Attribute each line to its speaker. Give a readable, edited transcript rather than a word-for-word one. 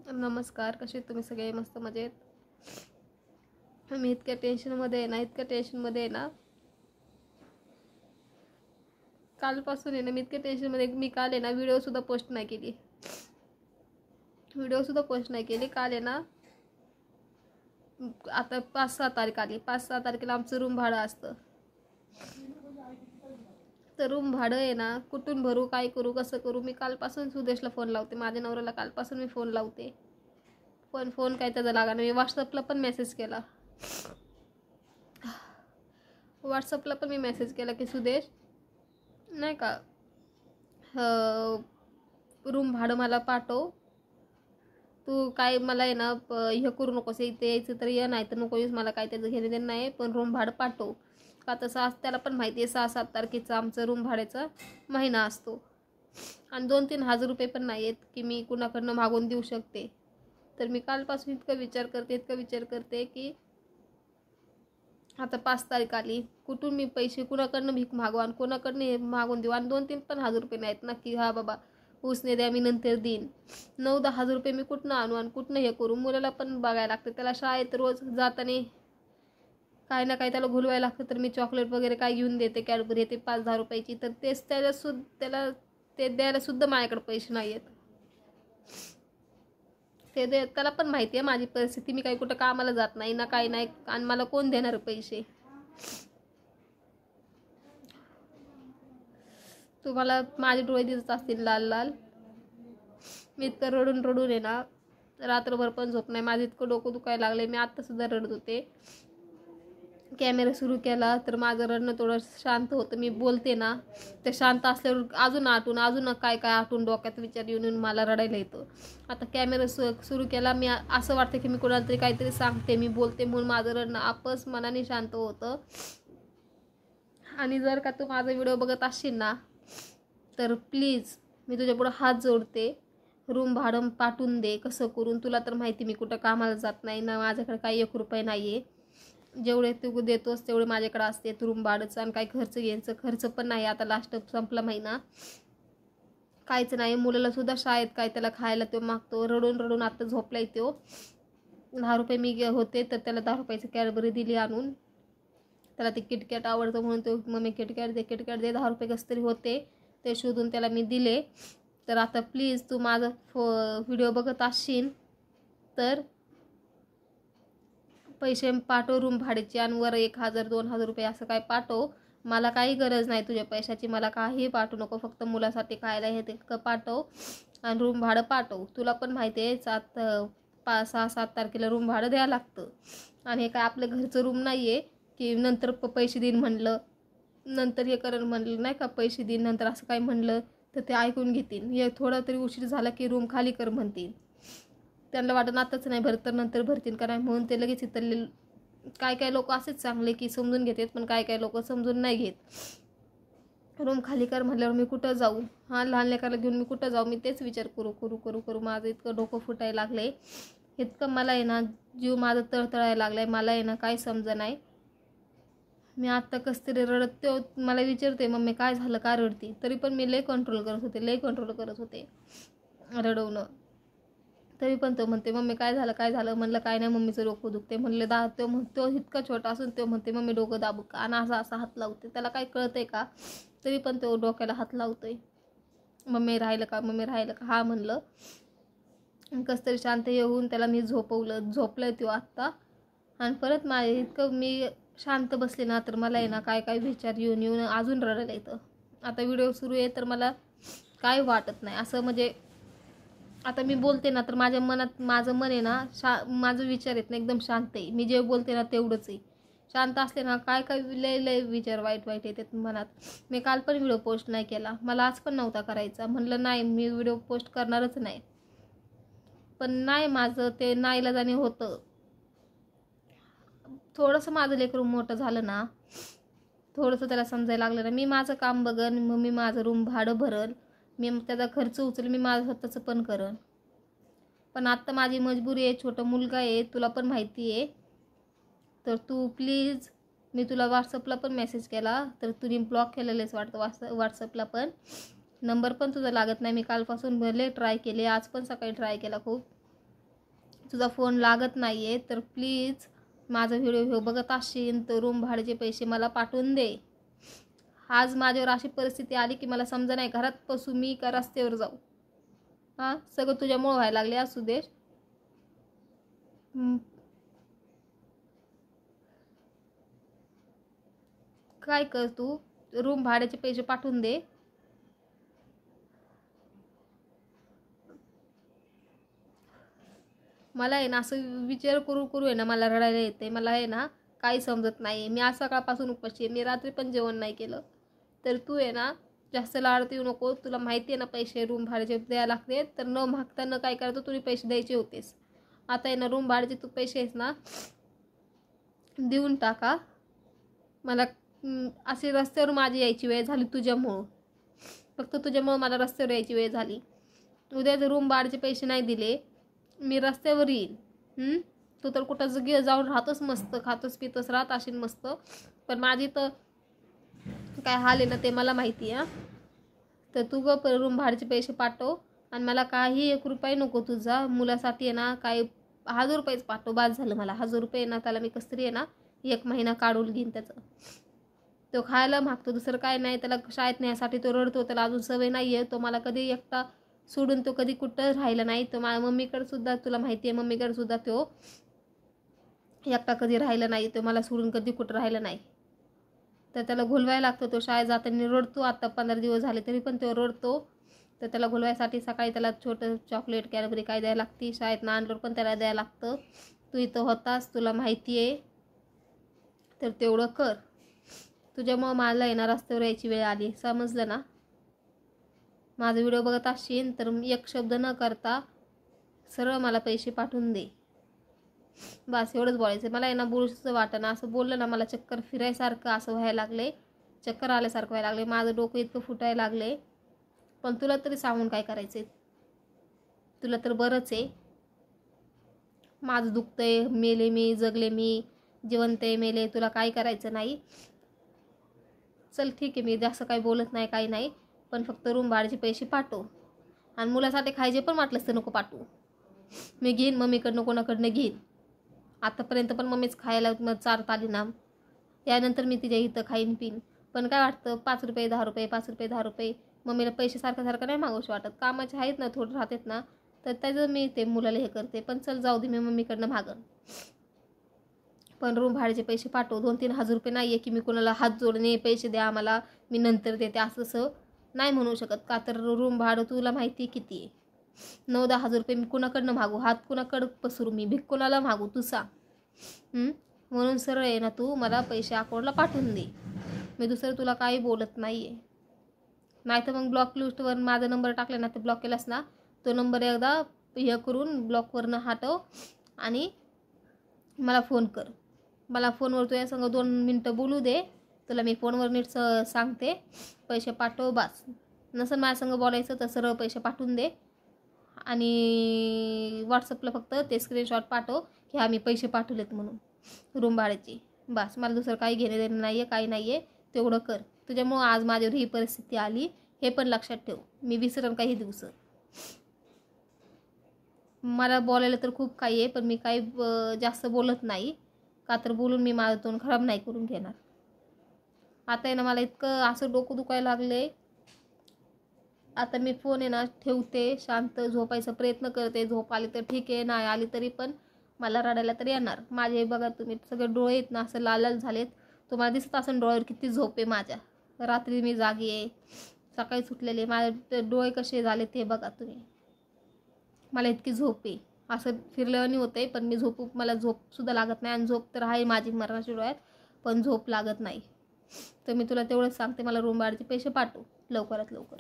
Speaker 1: नमस्कार, कसे तुम्ही सगळे? मस्त मजेत. मी इतक्या टेन्शनमध्ये आहे ना, कालपासून आहे ना, मी इतक्या टेन्शनमध्ये. मी काल आहे ना व्हिडिओसुद्धा पोस्ट नाही केली. काल आहे ना, आता 5-6 तारीख आली. 5-6 तारखेला आमचं रूम भाडं असतं. तर रूम भाडं आहे ना, कुठून भरू, काय करू, कसं करू. मी कालपासून सुदेशला फोन लावते, माझ्या नवऱ्याला कालपासून मी फोन लावते, पण फोन काय त्याचा लागा नाही. मी व्हॉट्सअपला पण मेसेज केला की सुदेश नाही का, रूम भाडं मला पाठव. तू काय मला आहे ना हे करू नकोस, इथे यायचं तर ये, नाही तर नको येऊस, मला काय त्याचं घेणे देणं नाही, पण रूम भाडं पाठव. का तसं आज त्याला पण माहिती आहे 6-7 तारखेचा आमचं रूम भाड्याचा महिना असतो आणि 2-3 हजार रुपये पण नाही आहेत की मी कुणाकडनं मागून देऊ शकते. तर मी कालपासून इतका विचार करते की आता 5 तारीख आली, कुठून मी पैसे कुणाकडनं भीक मागू आणि कोणाकडनं मागून देऊ. आणि 2-3 पण हजार रुपये नाहीत ना की हा बाबा उसने द्या मी नंतर देईन. 9-10 हजार रुपये मी कुठनं आणू आणि कुठनं हे करू. मुलाला पण बघायला लागतं, त्याला शाळेत रोज जाताना काय ना काय त्याला घुलवायला लागतं. तर मी चॉकलेट वगैरे काय घेऊन देते, कॅडबरी येते 5-10 रुपयाची, तर तेच त्याला ते द्यायला सुद्धा माझ्याकडे पैसे नाही आहेत. त्याला पण माहिती आहे माझी परिस्थिती, मी काही कुठं कामाला जात नाही ना, काही नाही, आणि मला कोण देणार पैसे. तुम्हाला माझे डोळे दिसत असतील लाल लाल. मी इतकं रडून आहे ना, रात्रभर पण झोप नाही. माझं इतकं डोकं दुखायला लागले, मी आत्तासुद्धा रडत होते. कॅमेरा सुरू केला तर माझं रडणं थोडं शांत होतं. मी बोलते ना, ते शांत असल्यावर अजून काय आठून डोक्यात विचार येऊन मला रडायला येतं. आता कॅमेरा सुरू केला, मी असं वाटतं की मी कोणाला तरी काहीतरी सांगते, मी बोलते, म्हणून माझं रडणं आपस मनाने शांत होतं. आणि जर का तू माझा व्हिडिओ बघत असशील ना, तर प्लीज मी तुझ्या पुढं हात जोडते, रूम भाडं पाठवून दे. कसं करून, तुला तर माहिती मी कुठं कामाला जात नाही ना, माझ्याकडे काही 1 रुपये नाही आहे. जेवढे तू देतोस तेवढे माझ्याकडे असते रूम भाडंचं, आणि काही खर्च पण नाही. आता लास्ट संपला महिना, काहीच नाही. मुलाला सुद्धा शाळेत काय त्याला खायला तो मागतो, रडून आता झोपलाय तो. 10 रुपये मी होते तर त्याला 10 रुपयाची कॅडबरी दिली आणून. त्याला ते किटकॅट आवडतं म्हणून तो मम्मी किटकॅट दे 10 रुपये कसं तरी होते, ते शोधून त्याला मी दिले. तर आता प्लीज तू माझा व्हिडिओ बघत असशील तर पैसे पाठव रूम भाड्याचे, आणि वर 1,000-2,000 रुपये असं काय पाठव. मला काही गरज नाही तुझ्या पैशाची, मला काही पाठवू नको, फक्त मुलासाठी खायला हे ते पाठव आणि रूम भाडं पाठव. तुला पण माहिती आहे 6-7 तारखेला रूम भाडं द्यायला लागतं. आणि हे काय आपलं घरचं रूम नाही आहे की नंतर पैसे देईन म्हणलं, नंतर हे करण म्हणलं नाही का, पैसे देईन नंतर असं काय म्हणलं तर ते ऐकून घेतील. हे थोडा तरी उशीर झाला की रूम खाली कर म्हणतील. त्यांना वाटत आताच नाही भरत तर नंतर भरतील का नाही, म्हणून ते लगेच इतरले. काय लोक असेच चांगले की समजून घेतात, पण काय लोक समजून नाही घेत. रूम खाली कर म्हटल्यावर मी कुठं जाऊ, लहान लेकराला घेऊन मी कुठं जाऊ. मी तेच विचार करू माझं इतकं डोकं फुटायला लागलंय. इतकं मला आहे ना, जीव माझं तळतळायला लागलाय. मला आहे ना काही समजा नाही. मी आत्ता कसं तरी रडत, तो मला विचारते मम्मी काय झालं, का रडती, तरी पण मी लय कंट्रोल करत होते रडवणं. तरी पण तो म्हणते मम्मी काय झालं. म्हणलं काय नाही, मम्मीचं डोकं दुखते. म्हणलं तो इतका छोटा असून तो म्हणते मम्मी डोकं दाबू का, आणि असा हात लावते. त्याला काय कळतंय का, तरी पण तो डोक्याला हात लावतोय. मम्मी राहिलं का हा म्हणलं. कसं तरी शांत येऊन त्याला मी झोपलंय तो आत्ता. आणि परत माझ्या इतकं मी शांत बसले ना, तर मला आहे ना काय विचार येऊन अजून रडायला येतं. आता व्हिडिओ सुरू आहे तर मला काय वाटत नाही असं, म्हणजे आता मी बोलते ना तर माझ्या मनात माझं मन आहे ना, माझं विचार येत ना एकदम शांत आहे. मी जे बोलते ना तेवढंच आहे. शांत असले ना काय लय विचार वाईट येतात मनात. मी काल पण व्हिडिओ पोस्ट नाही केला, मला आज पण नव्हता करायचा. म्हणलं नाही मी व्हिडिओ पोस्ट करणारच नाही, पण नाही, माझं ते नाईलाजाने होतं. थोडंसं माझं लेकरू मोठं झालं ना, थोडंसं त्याला समजायला लागलं ना, मी माझं काम बघन, मग मी माझं रूम भाडं भरल, मी त्याचा खर्च उचल, मी माझं स्वतःचं पण करन. पण आत्ता माझी मजबुरी आहे, छोटा मुलगा आहे, तुला पण माहिती आहे. तर तू प्लीज, मी तुला व्हॉट्सअपला पण मेसेज केला तर तुझी ब्लॉक केलेलेच वाटतं. व्हॉट्सअपला पण नंबर पण तुझा लागत नाही. मी कालपासून भले ट्राय केले, आज पण सकाळी ट्राय केला खूप, तुझा फोन लागत नाही आहे तर प्लीज माझा व्हिडिओ बघत असशील तर रूम भाड्याचे पैसे मला पाठवून दे. आज माझ्यावर अशी परिस्थिती आली की मला समजा नाही घरात बसू मी का रस्त्यावर जाऊ. हां, सगळं तुझ्यामुळं व्हायला लागले. असू दे, काय कर तू, रूम भाड्याचे पैसे पाठवून दे. मला आहे ना असं विचार करू करू आहे ना मला रडायला येते. मला आहे ना काही समजत नाही. मी आज सकाळपासून उपाशी आहे. मी रात्री पण जेवण नाही केलं. तर तू आहे ना जास्त लाडत येऊ नको. तुला माहिती आहे ना पैसे रूम भाड्याचे द्यायला लागते. तर न मागता न काय करतो तुला पैसे द्यायचे होतेस. आता आहे ना रूम भाड्याचे तू पैसे आहेस ना देऊन टाका. मला अशी रस्त्यावर माझी यायची वेळ झाली तुझ्यामुळं. फक्त तुझ्यामुळं मला रस्त्यावर यायची वेळ झाली. उद्या जर रूम भाड्याचे पैसे नाही दिले मी रस्त्यावर येईन. तू तर कुठं जाऊन राहतोस मस्त, खातोस पितोस राहत असेल मस्त. पण माझी तर काय हाल आहे ना ते मला माहिती आहे. तर तू रूम भाड्याचे पैसे पाठव आणि मला काही 1 रुपया नको तुझा. मुलासाठी आहे ना काही 1000 रुपयेच पाठव, बाद झालं मला. 1000 रुपये ना त्याला मी कसतरी आहे ना 1 महिना काढून घेईन त्याचं. तो खायला मागतो, दुसरं काय नाही. त्याला शाळेत नेण्यासाठी तो रडतो. त्याला अजून सवय नाही आहे. तो मला कधी एकटा सोडून तो कधी कुठं राहिला नाही. तो माझ्या मम्मीकडे सुद्धा तुला माहिती आहे मम्मीकडे सुद्धा तो एकटा कधी राहिला नाही. तो मला सोडून कधी कुठं राहिला नाही. तर त्याला घोलवायला लागतं. तो शाळेत जाताना रडतो. आता 15 दिवस झाले तरी पण तो रडतो. तर त्याला घोलवायसाठी सकाळी त्याला छोटं चॉकलेट कॅडबरी काय द्यायला लागते. शाळेत आणल्यावर पण त्याला द्यायला लागतं. तू इथं होतास तुला माहिती आहे. तर तेवढं कर. तुझ्यामुळं मला येणार रस्त्यावर यायची वेळ आली. समजलं ना. माझा व्हिडिओ बघत असशील तर 1 शब्द न करता सरळ मला पैसे पाठवून दे. बस एवढंच बोलायचं. मला आहे ना बोलूचं वाटतं ना. असं बोललं ना मला चक्कर फिरायसारखं असं व्हायला लागले. चक्कर आल्यासारखं व्हायला लागले. माझं डोकं इतकं फुटायला लागले. पण तुला तरी सांगून काय करायचं. तुला तर बरंच आहे. माझं दुखतंय. मेले मी, जगले मी, जिवंत आहे, मेले. तुला काय करायचं नाही. चल ठीक आहे, मी जास्त काही बोलत नाही काही नाही. पण फक्त रूम भाड्याचे पैसे पाठव. आणि मुलासाठी खायचे पण वाटलंच तर नको पाठवू. मी घेईन मम्मीकडनं कोणाकडनं घेईन. आतापर्यंत पण मम्मीच खायला चारत आली ना. यानंतर मी तिच्या इथं खाईन पिन. पण काय वाटतं 5 रुपये 10 रुपये 5 रुपये 10 रुपये मम्मीला पैसे सारखं नाही मागूशी वाटत. कामाचे आहेत ना थोडं राहतात ना तर त्याचं मी ते मुलाला हे करते. पण चल जाऊ दे मी मम्मीकडनं मागन. पण रूम भाड्याचे पैसे पाठव. 2-3 हजार रुपये नाही आहे की मी कोणाला हात जोडणे पैसे द्या आम्हाला मी नंतर देते असं नाही म्हणू शकत. का तर रूम भाडं तुला माहिती किती आहे. 9-10 हजार रुपये मी कुणाकडनं मागू. हात कुणाकडं पसरू मी. भीक कोणाला मागू तू सांग. म्हणून सरळ आहे ना तू मला पैसे अकाउंटला पाठवून दे. मी दुसरं तुला काही बोलत नाही आहे. नाही तर मग ब्लॉक लिस्टवर माझा नंबर टाकला ना ते ब्लॉक केलास ना तो नंबर एकदा हे करून ब्लॉकवरनं हटव आणि मला फोन कर. मला फोनवर तुझ्या संग 2 मिनटं बोलू दे. तुला मी फोनवर नीट सांगते. पैसे पाठव बस. नसेल माझ्या संग बोलायचं तर सरळ पैसे पाठवून दे. आणि व्हॉट्सअपला फक्त ते स्क्रीनशॉट पाठव की हा मी पैसे पाठवलेत म्हणून रूम भाड्याचे. बस मला दुसरं काही घेणे देणं नाही आहे काही नाही आहे. तेवढं कर. तुझ्यामुळं आज माझ्यावर ही परिस्थिती आली हे पण लक्षात ठेव. मी विसरन काही दिवस. मला बोलायला तर खूप काही आहे पण मी काही जास्त बोलत नाही. का तर बोलून मी माझं तोंड खराब नाही करून घेणार. आता आहे ना मला इतकं असं डोकं दुखायला लागले. आता मी फोन आहे ना ठेवते. शांत झोपायचा प्रयत्न करते. झोप आली तर ठीक आहे नाही आली तरी पण मला रडायला तर येणार. माझे बघा तुम्ही सगळे डोळे आहेत ना असं लाल लाल झालेत. तुम्हाला दिसत असेल डोळ्यावर किती झोप आहे माझ्या. रात्री मी जागी आहे सकाळी सुटलेले. माझे डोळे कसे झाले ते बघा तुम्ही. मला इतकी झोप आहे. असं फिरल्यावानी होते पण मी मला झोपसुद्धा लागत नाही. आणि झोप तर आहे माझी मरणाच्या डोळ्यात पण झोप लागत नाही. तर मी तुला तेवढंच सांगते मला रूम भाड्याचे पैसे पाठव लवकरात लवकर.